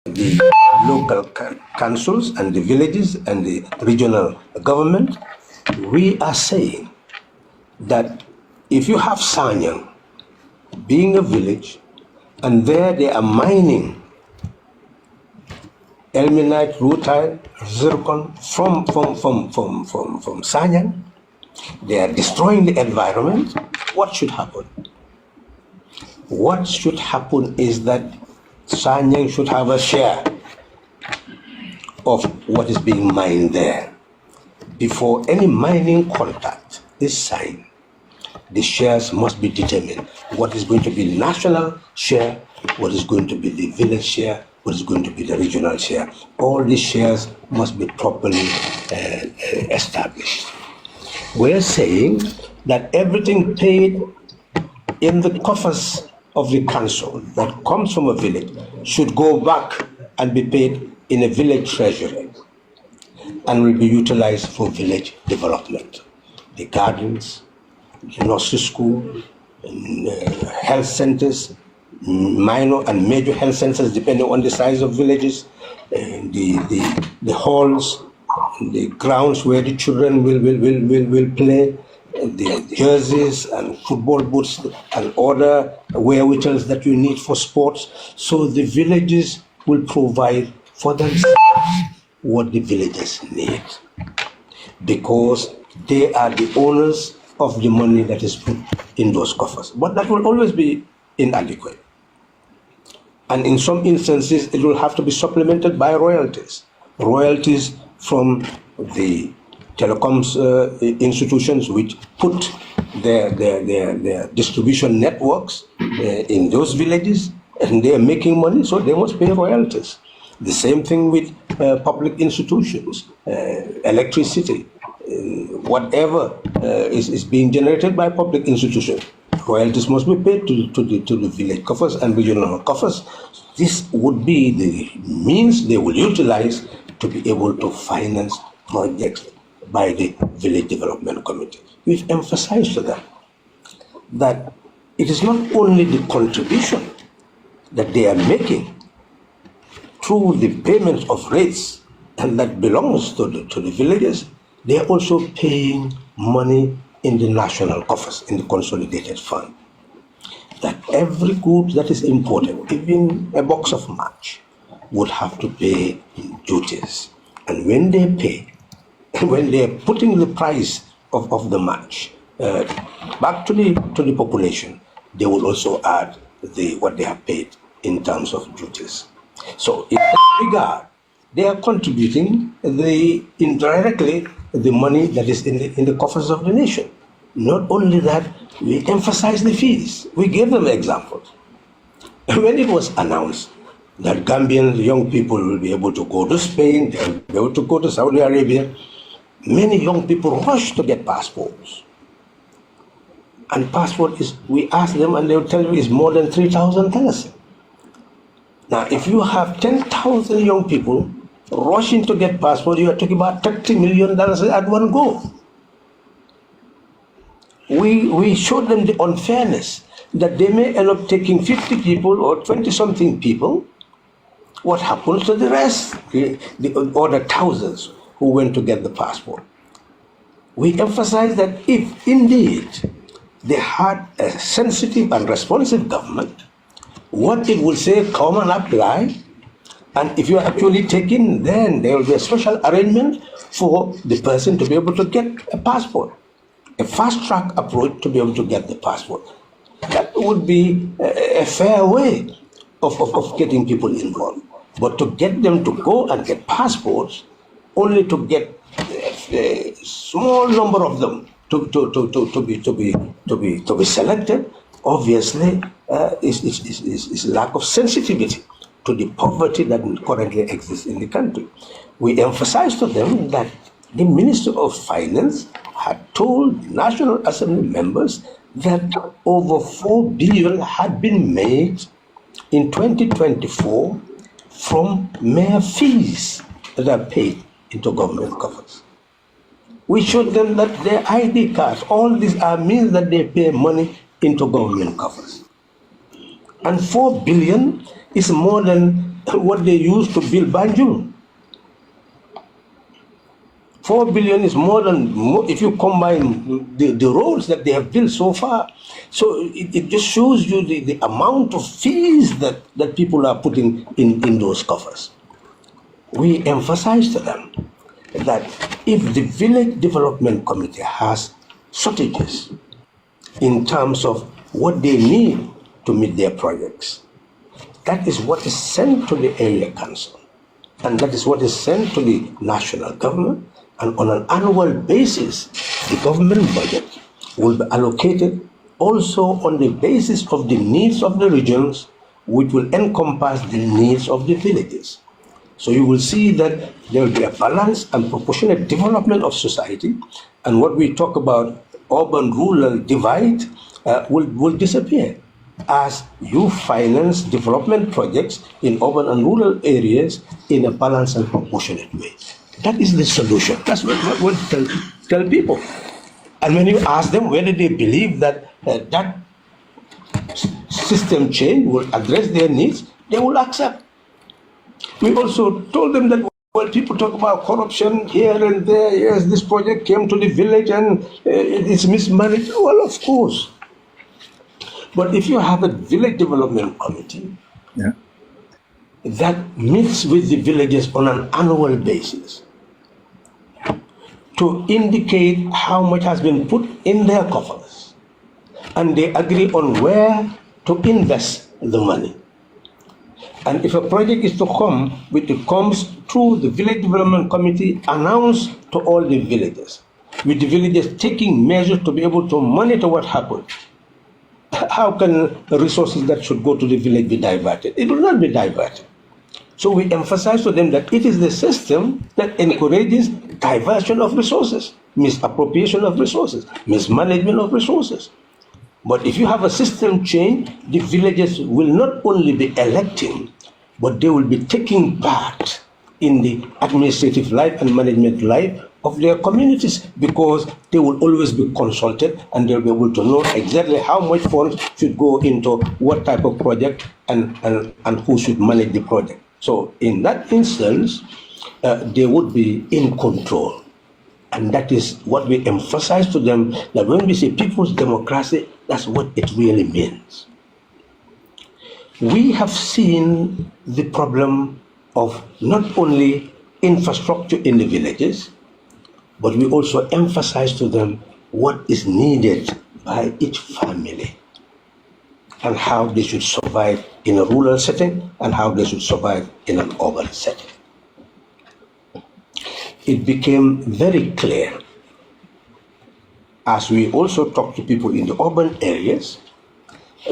the local councils and the villages and the regional government, we are saying that if you have Sanyang being a village and there they are mining ilmenite, rutile, zircon from Sanyang, they are destroying the environment, what should happen? What should happen is that Sanyang should have a share of what is being mined there. Before any mining contract is signed, the shares must be determined. What is going to be the national share, what is going to be the village share, what is going to be the regional share. All these shares must be properly established. We're saying that everything paid in the coffers of the council that comes from a village should go back and be paid in a village treasury and will be utilized for village development. The gardens, the nursery school, health centers, minor and major health centers depending on the size of villages, the halls, the grounds where the children will play, the jerseys and football boots and other wherewithals that you need for sports. So the villages will provide for themselves what the villagers need, because they are the owners of the money that is put in those coffers. But that will always be inadequate. And in some instances, it will have to be supplemented by royalties. Royalties from the telecoms institutions which put their distribution networks in those villages, and they are making money, so they must pay royalties. The same thing with public institutions, electricity, whatever is being generated by public institutions. Royalties must be paid to the village coffers and regional coffers. This would be the means they will utilize to be able to finance projects by the village development committee. We've emphasized to them that it is not only the contribution that they are making through the payment of rates, and that belongs to the villages, they are also paying money in the national coffers, in the consolidated fund. That every good that is imported, even a box of match, would have to pay duties. And when they pay, when they are putting the price of the match back to the population, they will also add what they have paid in terms of duties. So in that regard, they are contributing indirectly the money that is in the coffers of the nation. Not only that, we emphasize the fees. We gave them examples. When it was announced that Gambian young people will be able to go to Spain, they will be able to go to Saudi Arabia, many young people rush to get passports. And passport we ask them and they will tell you is more than 3,000 dollars. Now, if you have 10,000 young people rushing to get passport, you are talking about $30 million at one go. We showed them the unfairness that they may end up taking 50 people or 20-something people. What happens to the rest, the other thousands who went to get the passport? We emphasize that if indeed they had a sensitive and responsive government, what it will say, come and apply, and if you are actually taken, then there will be a special arrangement for the person to be able to get a passport, a fast-track approach to be able to get the passport. That would be a fair way of getting people involved. But to get them to go and get passports, only to get a small number of them to be selected, obviously is lack of sensitivity to the poverty that currently exists in the country. We emphasize to them that the Minister of Finance had told National Assembly members that over 4 billion had been made in 2024 from mere fees that are paid into government coffers. We showed them that their ID cards, all these are means that they pay money into government coffers. And 4 billion is more than what they use to build Banjul. 4 billion is more than, if you combine the roads that they have built so far. So it just shows you the amount of fees that people are putting in those coffers. We emphasize to them that if the village development committee has shortages in terms of what they need to meet their projects, that is what is sent to the area council, and that is what is sent to the national government. And on an annual basis, the government budget will be allocated also on the basis of the needs of the regions, which will encompass the needs of the villages. So you will see that there will be a balanced and proportionate development of society, and what we talk about urban-rural divide will disappear as you finance development projects in urban and rural areas in a balanced and proportionate way. That is the solution. That's what we tell people. And when you ask them whether they believe that that system change will address their needs, they will accept. We also told them that when people talk about corruption here and there, yes, this project came to the village and it's mismanaged. Well, of course. But if you have a village development committee that meets with the villages on an annual basis to indicate how much has been put in their coffers, and they agree on where to invest the money. And if a project is to come, which comes through the village development committee, announced to all the villages, with the villages taking measures to be able to monitor what happened, how can the resources that should go to the village be diverted? It will not be diverted. So we emphasize to them that it is the system that encourages diversion of resources, misappropriation of resources, mismanagement of resources. But if you have a system change, the villages will not only be electing, but they will be taking part in the administrative life and management life of their communities, because they will always be consulted and they'll be able to know exactly how much funds should go into what type of project and who should manage the project. So in that instance, they would be in control. And that is what we emphasize to them, that when we say people's democracy, that's what it really means. We have seen the problem of not only infrastructure in the villages, but we also emphasize to them what is needed by each family and how they should survive in a rural setting and how they should survive in an urban setting. It became very clear as we also talk to people in the urban areas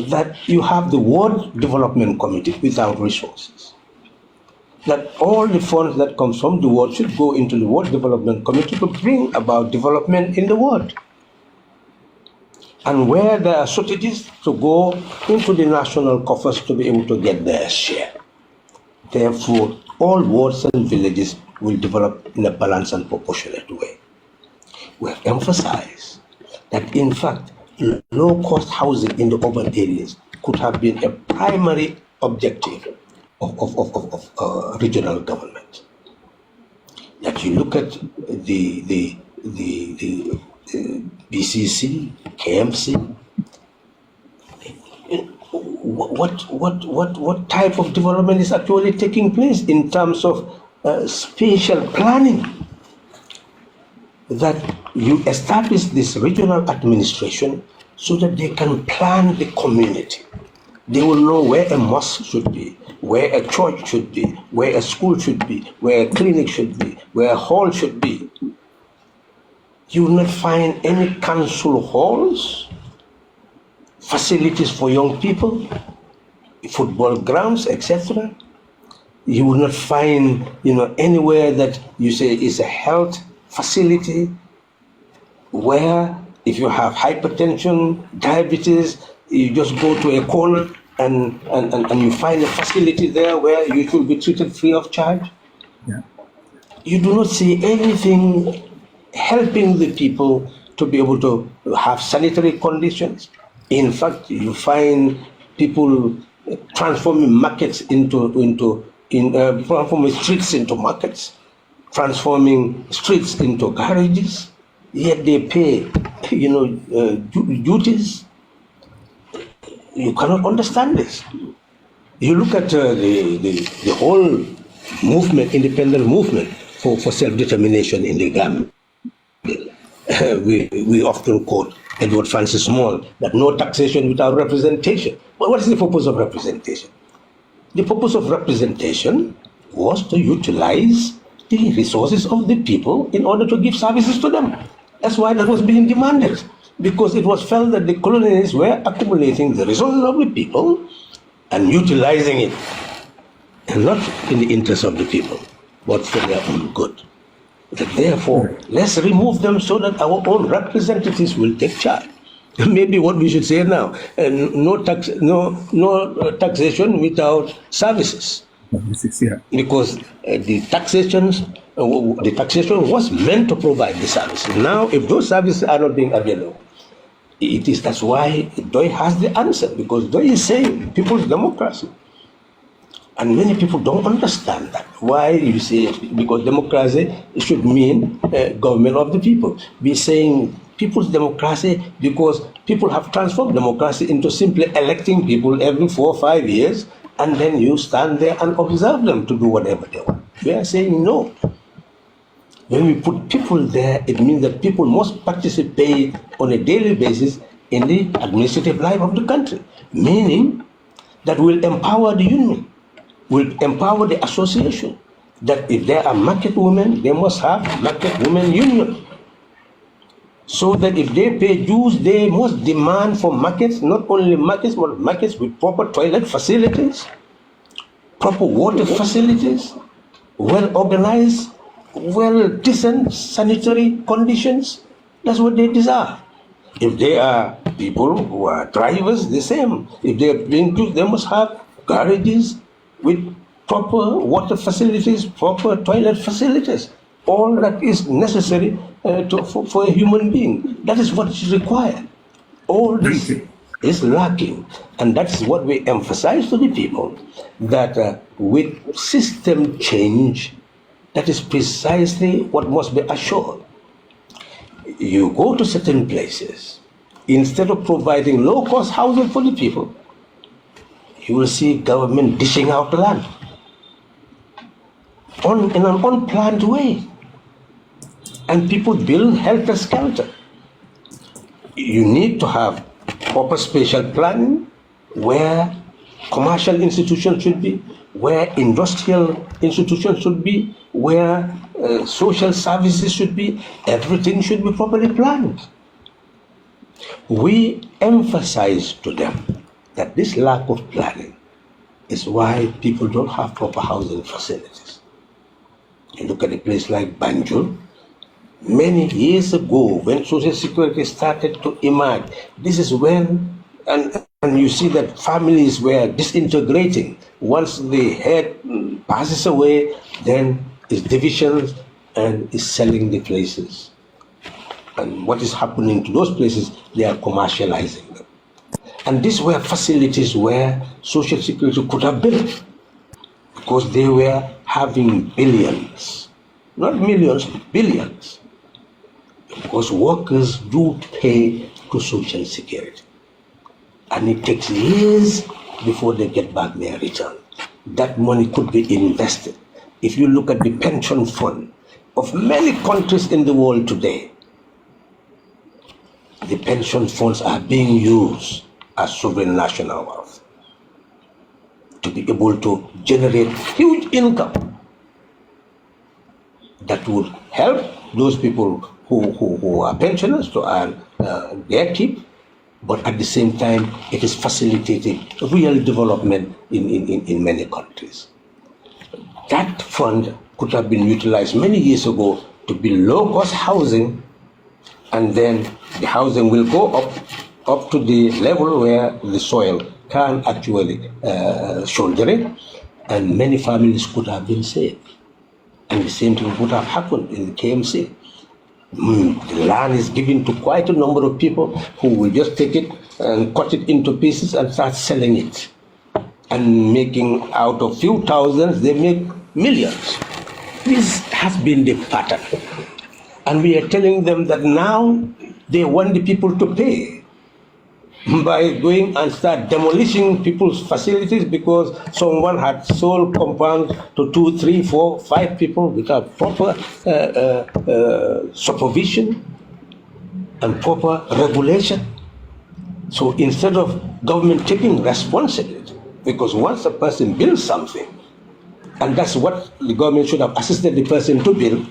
that you have the ward development committee without resources. That all the funds that come from the ward should go into the ward development committee to bring about development in the ward. And where there are shortages, to go into the national coffers to be able to get their share. Therefore, all wards and villages will develop in a balanced and proportionate way. We have emphasized that, in fact, low-cost housing in the urban areas could have been a primary objective of regional government. That you look at the BCC, KMC, what type of development is actually taking place in terms of spatial planning? That you establish this regional administration so that they can plan the community. They will know where a mosque should be, where a church should be, where a school should be, where a clinic should be, where a hall should be. You will not find any council halls, facilities for young people, football grounds, etc. You will not find, anywhere that you say is a health facility where if you have hypertension, diabetes, you just go to a corner and you find a facility there where you should be treated free of charge. Yeah. You do not see anything helping the people to be able to have sanitary conditions. In fact, you find people transforming markets into transforming streets into markets, transforming streets into garages, yet they pay, duties. You cannot understand this. You look at the whole movement, independent movement for self-determination in the Gambia. We often quote Edward Francis Small that no taxation without representation. But what is the purpose of representation? The purpose of representation was to utilize the resources of the people in order to give services to them. That's why that was being demanded, because it was felt that the colonialists were accumulating the resources of the people and utilizing it, and not in the interest of the people, but for their own good. Therefore, let's remove them so that our own representatives will take charge. Maybe what we should say now: no taxation without services, because the taxation was meant to provide the services. Now, if those services are not being available, that's why Doi has the answer, because Doi is saying people's democracy. And many people don't understand that. Why you say, because democracy should mean government of the people. We're saying people's democracy because people have transformed democracy into simply electing people every 4 or 5 years, and then you stand there and observe them to do whatever they want. We are saying no. When we put people there, it means that people must participate on a daily basis in the administrative life of the country, meaning that we'll empower the union, will empower the association, that if there are market women, they must have market women union. So that if they pay dues, they must demand for markets, not only markets, but markets with proper toilet facilities, proper water facilities, well organized, well decent sanitary conditions. That's what they deserve. If they are people who are drivers, the same. If they are being dues, they must have garages with proper water facilities, proper toilet facilities, all that is necessary for a human being. That is what is required. All this is lacking, and that's what we emphasize to the people, that with system change, that is precisely what must be assured. You go to certain places, instead of providing low-cost housing for the people, you will see government dishing out land in an unplanned way, and people build helter-skelter. You need to have proper spatial planning where commercial institutions should be, where industrial institutions should be, where social services should be. Everything should be properly planned. We emphasize to them that this lack of planning is why people don't have proper housing facilities. You look at a place like Banjul, many years ago when Social Security started to emerge, this is when, and you see that families were disintegrating. Once the head passes away, then it's divisions and is selling the places. And what is happening to those places, they are commercializing them. And these were facilities where Social Security could have built, because they were having billions, not millions, billions. Because workers do pay to Social Security, and it takes years before they get back their return. That money could be invested. If you look at the pension fund of many countries in the world today, the pension funds are being used as sovereign national wealth to be able to generate huge income that would help those people who are pensioners to earn their keep, but at the same time, it is facilitating real development in many countries. That fund could have been utilized many years ago to build low-cost housing, and then the housing will go up to the level where the soil can actually shoulder it, and many families could have been saved. And the same thing would have happened in the KMC. The land is given to quite a number of people who will just take it and cut it into pieces and start selling it. and making out of few thousands, they make millions. This has been the pattern. And we are telling them that now they want the people to pay by going and start demolishing people's facilities because someone had sold compounds to 2, 3, 4, 5 people without proper supervision and proper regulation. So instead of government taking responsibility, because once a person builds something, and that's what the government should have assisted the person to build,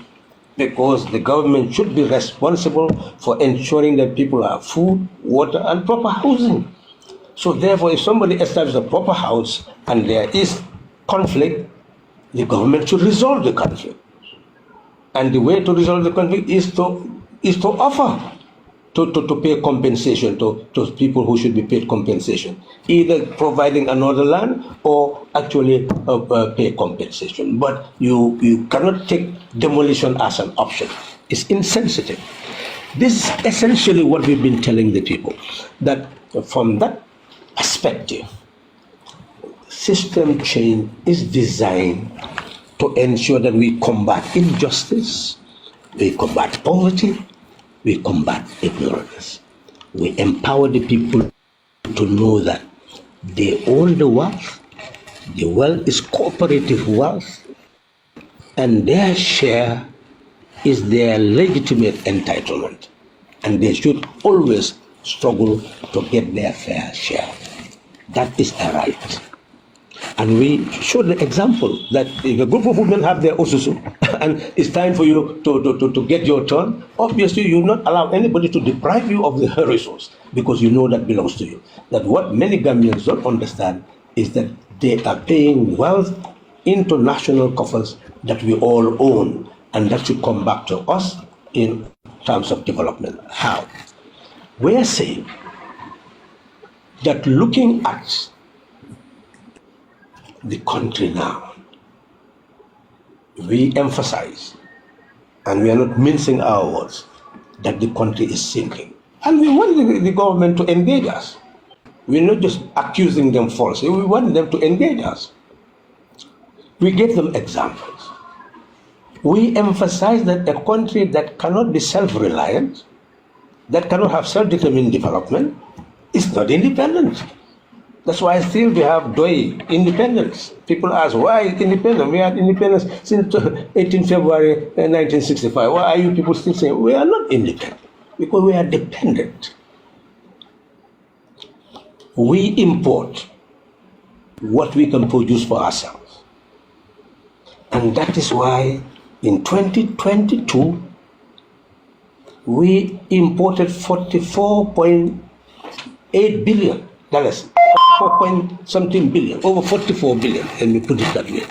because the government should be responsible for ensuring that people have food, water, and proper housing. So therefore, if somebody establishes a proper house and there is conflict, the government should resolve the conflict. And the way to resolve the conflict is to offer to pay compensation to people who should be paid compensation, either providing another land or actually pay compensation. But you cannot take demolition as an option. It's insensitive. This is essentially what we've been telling the people, that from that perspective, system change is designed to ensure that we combat injustice, we combat poverty, we combat ignorance. We empower the people to know that they own the wealth is cooperative wealth, and their share is their legitimate entitlement, and they should always struggle to get their fair share. That is a right. And we showed the example that if a group of women have their osusu and it's time for you to get your turn, obviously you will not allow anybody to deprive you of the resource because you know that belongs to you. That what many Gambians don't understand is that they are paying wealth into national coffers that we all own, and that should come back to us in terms of development. How? We are saying that looking at the country now, we emphasize, and we are not mincing our words, that the country is sinking. And we want the government to engage us. We're not just accusing them falsely, we want them to engage us. We give them examples. We emphasize that a country that cannot be self-reliant, that cannot have self-determined development, is not independent. That's why still we have DOI, independence. People ask, why independent? We had independence since 18 February 1965. Why are you people still saying we are not independent? Because we are dependent. We import what we can produce for ourselves. And that is why in 2022, we imported $44.8 billion. 4-point-something billion, over 44 billion, let me put it that way.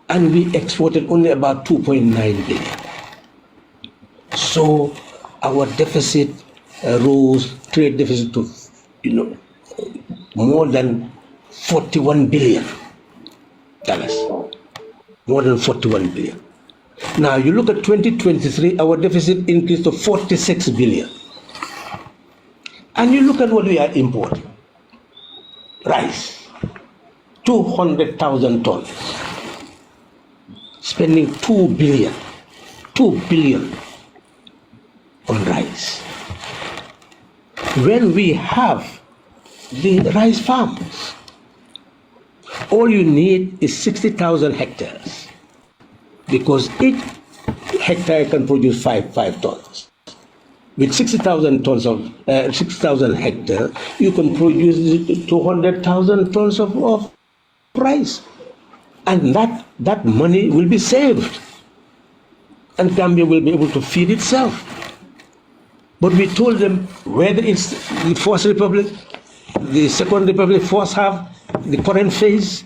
And we exported only about 2.9 billion. So our deficit rose, trade deficit to, more than $41 billion. More than 41 billion. Now you look at 2023, our deficit increased to 46 billion. And you look at what we are importing. Rice, 200,000 tons. Spending 2 billion on rice. When we have the rice farms, all you need is 60,000 hectares, because each hectare can produce 5 tons. With 60,000 tons of 6,000 hectares, you can produce 200,000 tons of rice, and that money will be saved, and Gambia will be able to feed itself. But we told them, whether it's the First Republic, the Second Republic, first half, the current phase,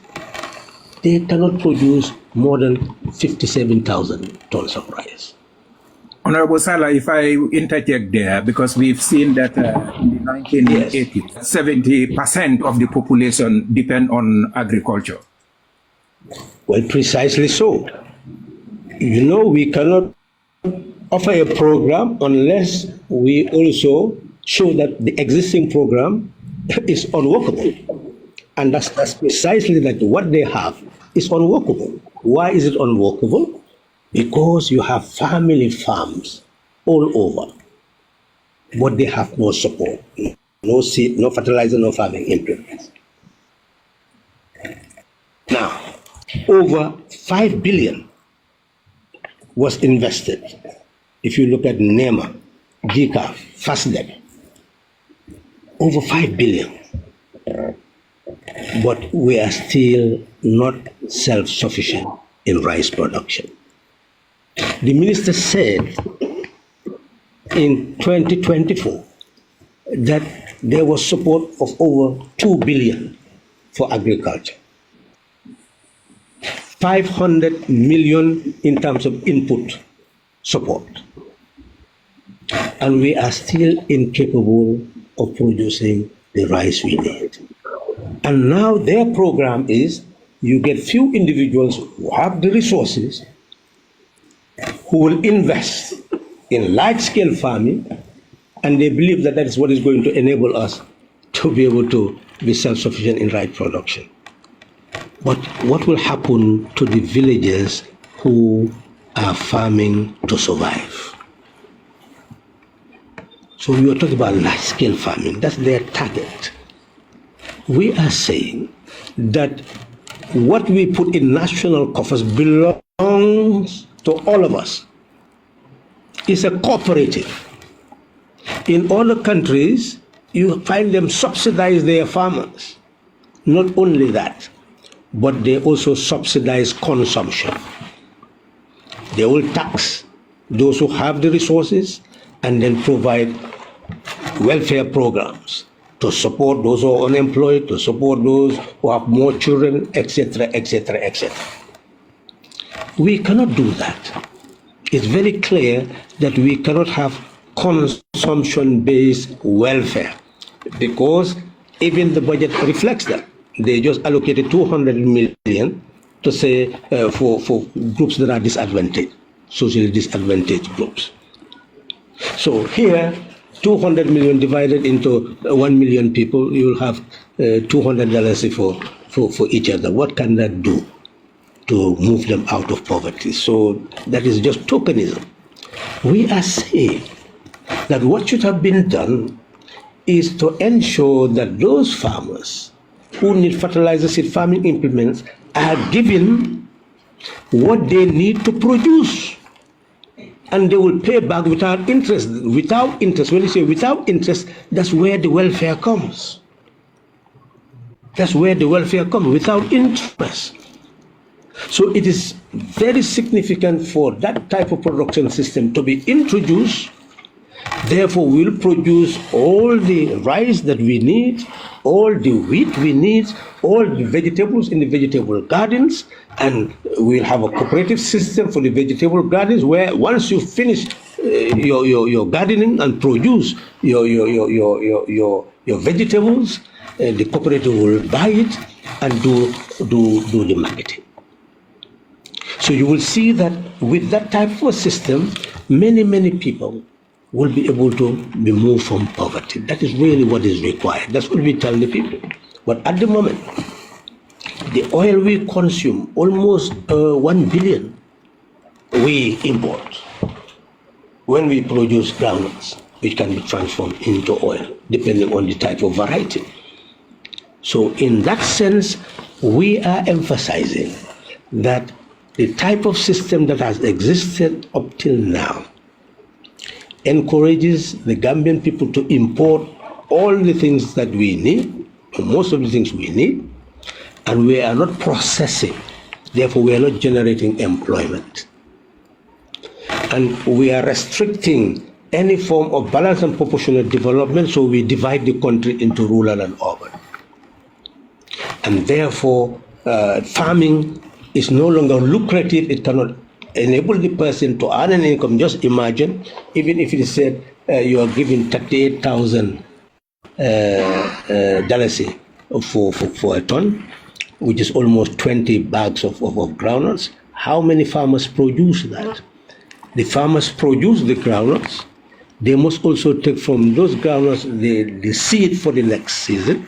they cannot produce more than 57,000 tons of rice. Honorable Sallah, if I interject there, because we've seen that in the 1980s, yes, 70% of the population depend on agriculture. Well, precisely so. We cannot offer a program unless we also show that the existing program is unworkable. And that's precisely that what they have is unworkable. Why is it unworkable? Because you have family farms all over, but they have no support, no seed, no fertilizer, no farming implements. Now, over 5 billion was invested. If you look at NEMA, GCAF, FASDEC, over 5 billion. But we are still not self-sufficient in rice production. The minister said in 2024 that there was support of over 2 billion for agriculture. 500 million in terms of input support. And we are still incapable of producing the rice we need. And now their program is you get few individuals who have the resources who will invest in large-scale farming, and they believe that that is what is going to enable us to be able to be self-sufficient in rice production. But what will happen to the villagers who are farming to survive? So we are talking about large-scale farming. That's their target. We are saying that what we put in national coffers belongs to all of us. It's a cooperative. In other countries, you find them subsidize their farmers. Not only that, but they also subsidize consumption. They will tax those who have the resources and then provide welfare programs to support those who are unemployed, to support those who have more children, etc., etc., etc. We cannot do that. It's very clear that we cannot have consumption-based welfare because even the budget reflects that. They just allocated 200 million to say for groups that are disadvantaged, socially disadvantaged groups. So here, 200 million divided into 1 million people, you will have $200 for each other. What can that do to move them out of poverty? So that is just tokenism. We are saying that what should have been done is to ensure that those farmers who need fertilizer, seed, farming implements are given what they need to produce. And they will pay back without interest. Without interest, when you say without interest, that's where the welfare comes. That's where the welfare comes, without interest. So it is very significant for that type of production system to be introduced. Therefore, we'll produce all the rice that we need, all the wheat we need, all the vegetables in the vegetable gardens, and we'll have a cooperative system for the vegetable gardens where once you finish your gardening and produce your vegetables, the cooperative will buy it and do the marketing. So you will see that with that type of a system, many people will be able to be moved from poverty. That is really what is required. That's what we tell the people. But at the moment, the oil we consume, almost 1 billion, we import when we produce groundnuts, which can be transformed into oil, depending on the type of variety. So in that sense, we are emphasizing that the type of system that has existed up till now encourages the Gambian people to import all the things that we need, or most of the things we need, and we are not processing. Therefore, we are not generating employment. And we are restricting any form of balanced and proportionate development, so we divide the country into rural and urban. And therefore, farming is no longer lucrative. It cannot enable the person to earn an income. Just imagine, even if it is said you are giving $38,000 for a ton, which is almost 20 bags of groundnuts. How many farmers produce that? The farmers produce the groundnuts. They must also take from those groundnuts the seed for the next season.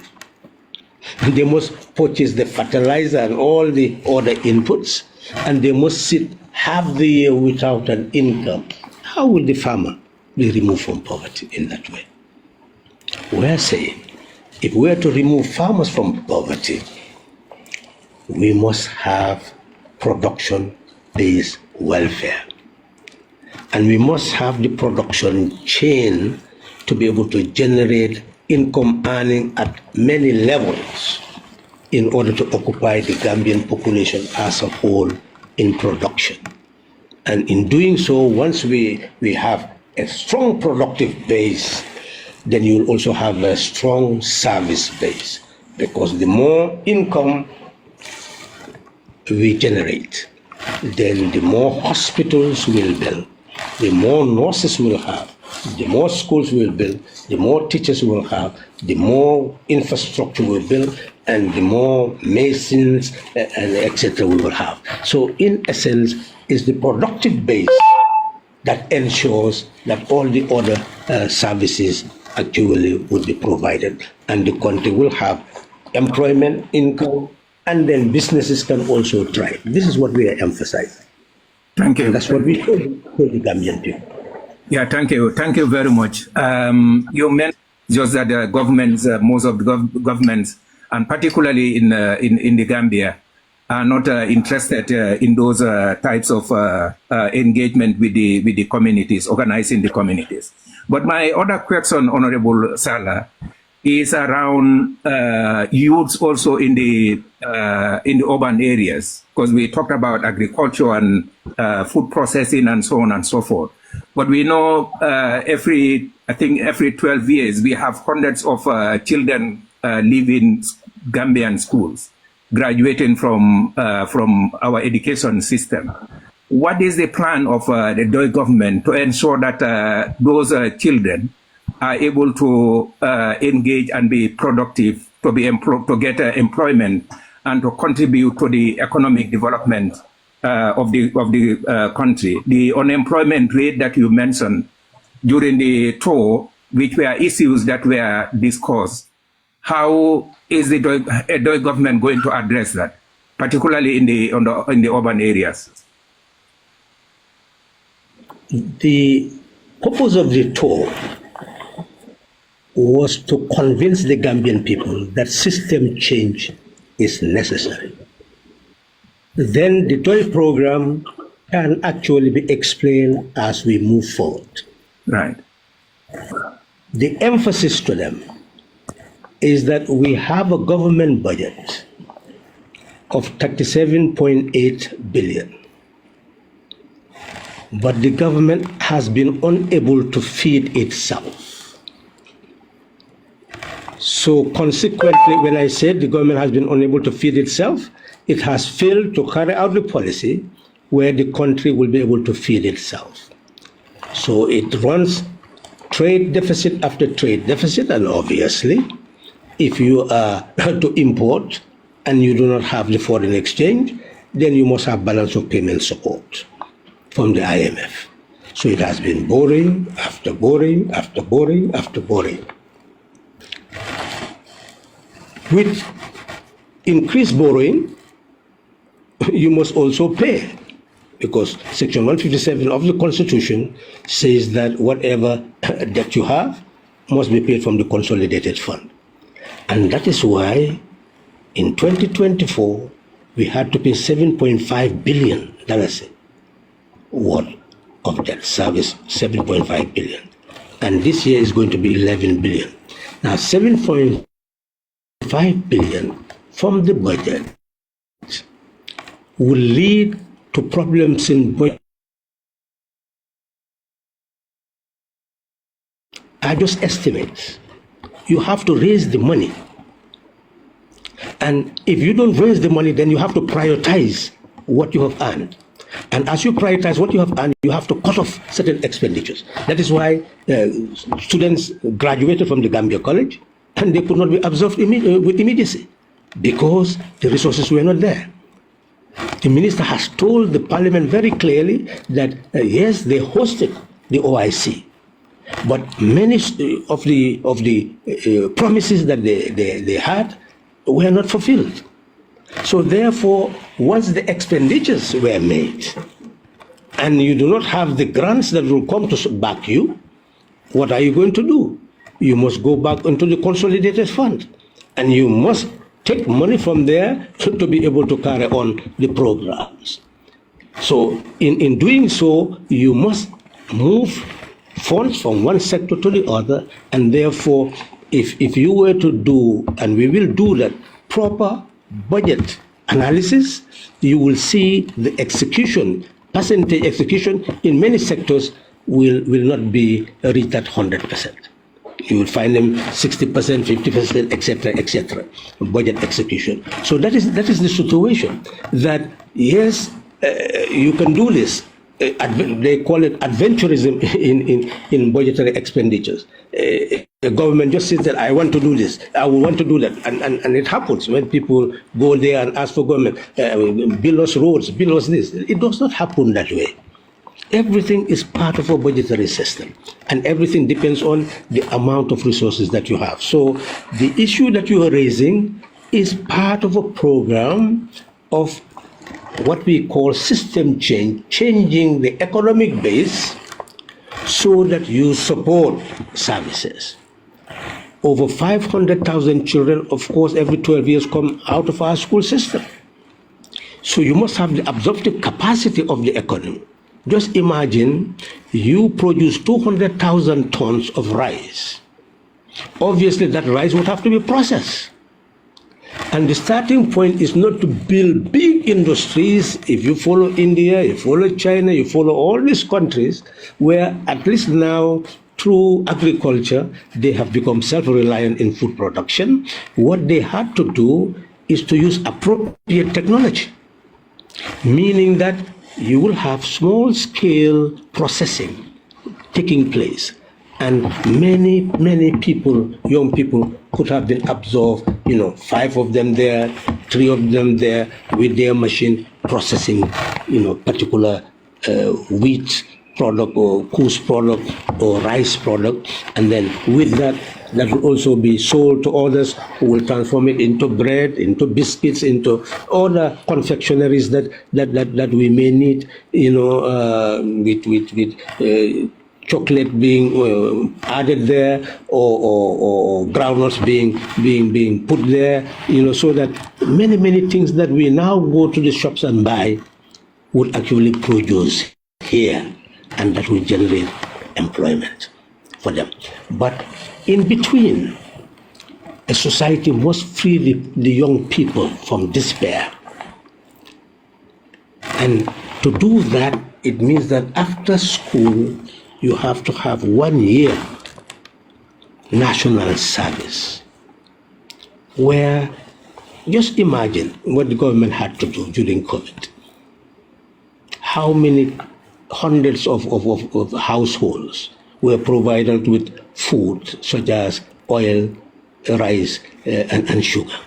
They must purchase the fertilizer and all the other inputs, and they must sit half the year without an income. How will the farmer be removed from poverty in that way? We're saying, if we're to remove farmers from poverty, we must have production-based welfare. And we must have the production chain to be able to generate income earning at many levels in order to occupy the Gambian population as a whole in production. And in doing so, once we have a strong productive base, then you will also have a strong service base, because the more income we generate, then the more hospitals we'll build, the more nurses we'll have, the more schools we'll build, the more teachers we'll have, the more infrastructure we'll build, and the more masons and etc. we will have. So in essence, it's the productive base that ensures that all the other services actually would be provided, and the country will have employment, income, and then businesses can also thrive. This is what we are emphasizing. Thank you. And that's what we told the Gambian people. Yeah, thank you. Thank you very much. You mentioned just that the governments, most of the governments, and particularly in the Gambia, are not interested in those types of engagement with the communities, organizing the communities. But my other question, Honorable Sallah, is around youths also in the urban areas, because we talked about agriculture and food processing and so on and so forth. But we know every 12 years we have hundreds of children leaving Gambian schools, graduating from our education system. What is the plan of the Doi government to ensure that those children are able to engage and be productive, to get employment and to contribute to the economic development of the country? The unemployment rate that you mentioned during the tour, which were issues that were discussed, how is the Doi government going to address that, particularly in the urban areas? The purpose of the tour was to convince the Gambian people that system change is necessary. Then the Doi program can actually be explained as we move forward. Right. The emphasis to them is that we have a government budget of 37.8 billion. But the government has been unable to feed itself. So consequently, when I said the government has been unable to feed itself, it has failed to carry out the policy where the country will be able to feed itself. So it runs trade deficit after trade deficit, and obviously, if you are to import and you do not have the foreign exchange, then you must have balance of payment support from the IMF. So it has been borrowing after borrowing after borrowing after borrowing. With increased borrowing, you must also pay, because Section 157 of the Constitution says that whatever debt you have must be paid from the consolidated fund. And that is why in 2024, we had to pay $7.5 billion worth of debt service, 7.5 billion. And this year is going to be 11 billion. Now, 7.5 billion from the budget will lead to problems in budget. I just estimate you have to raise the money. And if you don't raise the money, then you have to prioritize what you have earned. And as you prioritize what you have earned, you have to cut off certain expenditures. That is why students graduated from the Gambia College and they could not be absorbed with immediacy because the resources were not there. The minister has told the parliament very clearly that yes, they hosted the OIC, but many of the promises that they had were not fulfilled. So therefore, once the expenditures were made, and you do not have the grants that will come to back you, what are you going to do? You must go back into the consolidated fund, and you must take money from there to be able to carry on the programs. So in doing so, you must move funds from one sector to the other, and therefore, if you were to do, and we will do that, proper budget analysis, you will see the execution, percentage execution in many sectors will not be reached at 100%. You will find them 60%, 50%, etc., budget execution. So that is the situation. That yes, you can do this. They call it adventurism in budgetary expenditures. The government just says that I want to do this, I will want to do that, and it happens when people go there and ask for government, build us roads, build us this. It does not happen that way. Everything is part of a budgetary system, and everything depends on the amount of resources that you have. So the issue that you are raising is part of a program of what we call system change, changing the economic base so that you support services. Over 500,000 children, of course, every 12 years come out of our school system. So you must have the absorptive capacity of the economy. Just imagine you produce 200,000 tons of rice. Obviously, that rice would have to be processed. And the starting point is not to build big industries. If you follow India, you follow China, you follow all these countries where at least now through agriculture, they have become self-reliant in food production. What they had to do is to use appropriate technology, meaning that you will have small-scale processing taking place. And many people, young people, could have been absorbed, 5 of them there, 3 of them there, with their machine processing, particular wheat product or coarse product or rice product. And then with that will also be sold to others who will transform it into bread, into biscuits, into other confectionaries that we may need, with chocolate being added there, or groundnuts being put there, so that many things that we now go to the shops and buy would actually produce here, and that will generate employment for them. But in between, a society must free the young people from despair. And to do that, it means that after school, you have to have 1 year national service, where just imagine what the government had to do during COVID. How many hundreds of households were provided with food such as oil, rice, and sugar.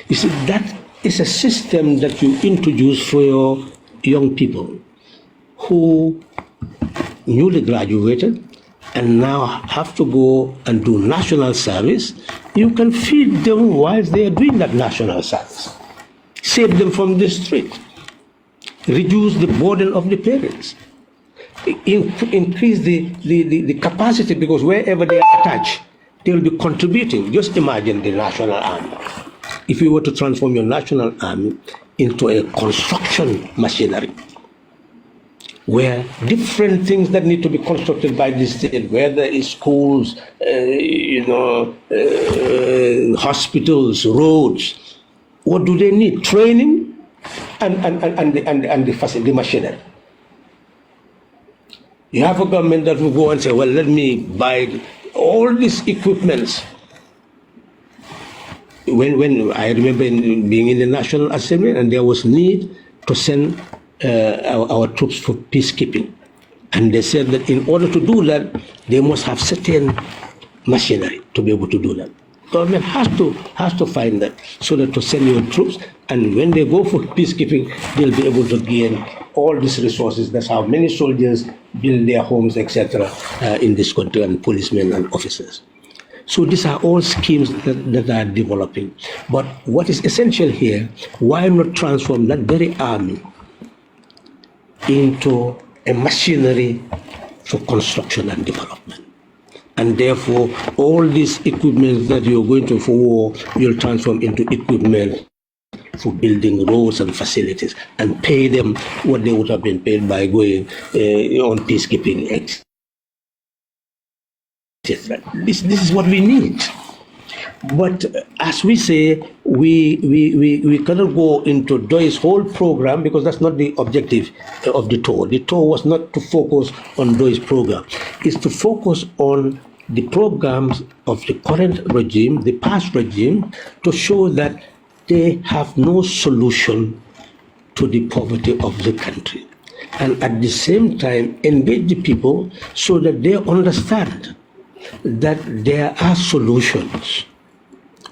You see, that is a system that you introduce for your young people who newly graduated and now have to go and do national service. You can feed them while they are doing that national service. Save them from the street. Reduce the burden of the parents. Increase the capacity, because wherever they are attached, they will be contributing. Just imagine the National Army. If you were to transform your National Army into a construction machinery, where different things that need to be constructed by the state, whether it's schools, hospitals, roads, what do they need? Training and the machinery. You have a government that will go and say, well, let me buy all these equipments. When I remember being in the National Assembly, and there was need to send our troops for peacekeeping. And they said that in order to do that, they must have certain machinery to be able to do that. Government has to find that, so that to send your troops, and when they go for peacekeeping, they'll be able to gain all these resources. That's how many soldiers build their homes, etc., in this country, and policemen and officers. So these are all schemes that are developing. But what is essential here, why not transform that very army into a machinery for construction and development? And therefore, all these equipment that you're going to for war, you'll transform into equipment for building roads and facilities and pay them what they would have been paid by going on peacekeeping acts. This is what we need. But as we say, we cannot go into DOI's whole program because that's not the objective of the tour. The tour was not to focus on DOI's program. It's to focus on the programs of the current regime, the past regime, to show that they have no solution to the poverty of the country. And at the same time, engage the people so that they understand that there are solutions.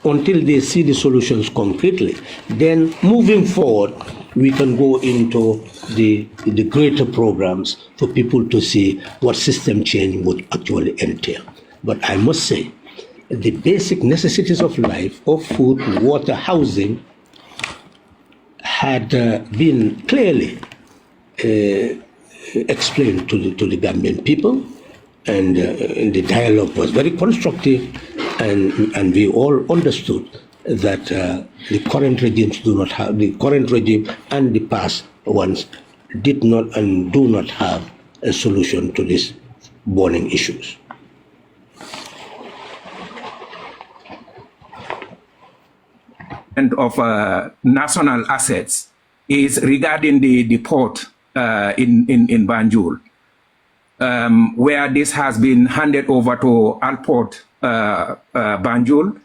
Until they see the solutions concretely, then moving forward, we can go into the greater programs for people to see what system change would actually entail. But I must say, the basic necessities of life, of food, water, housing, had been clearly explained to the Gambian people, and the dialogue was very constructive, and we all understood that the current regimes the current regime and the past ones did not and do not have a solution to these burning issues. Of national assets is regarding the port in Banjul, where this has been handed over to Alport Banjul,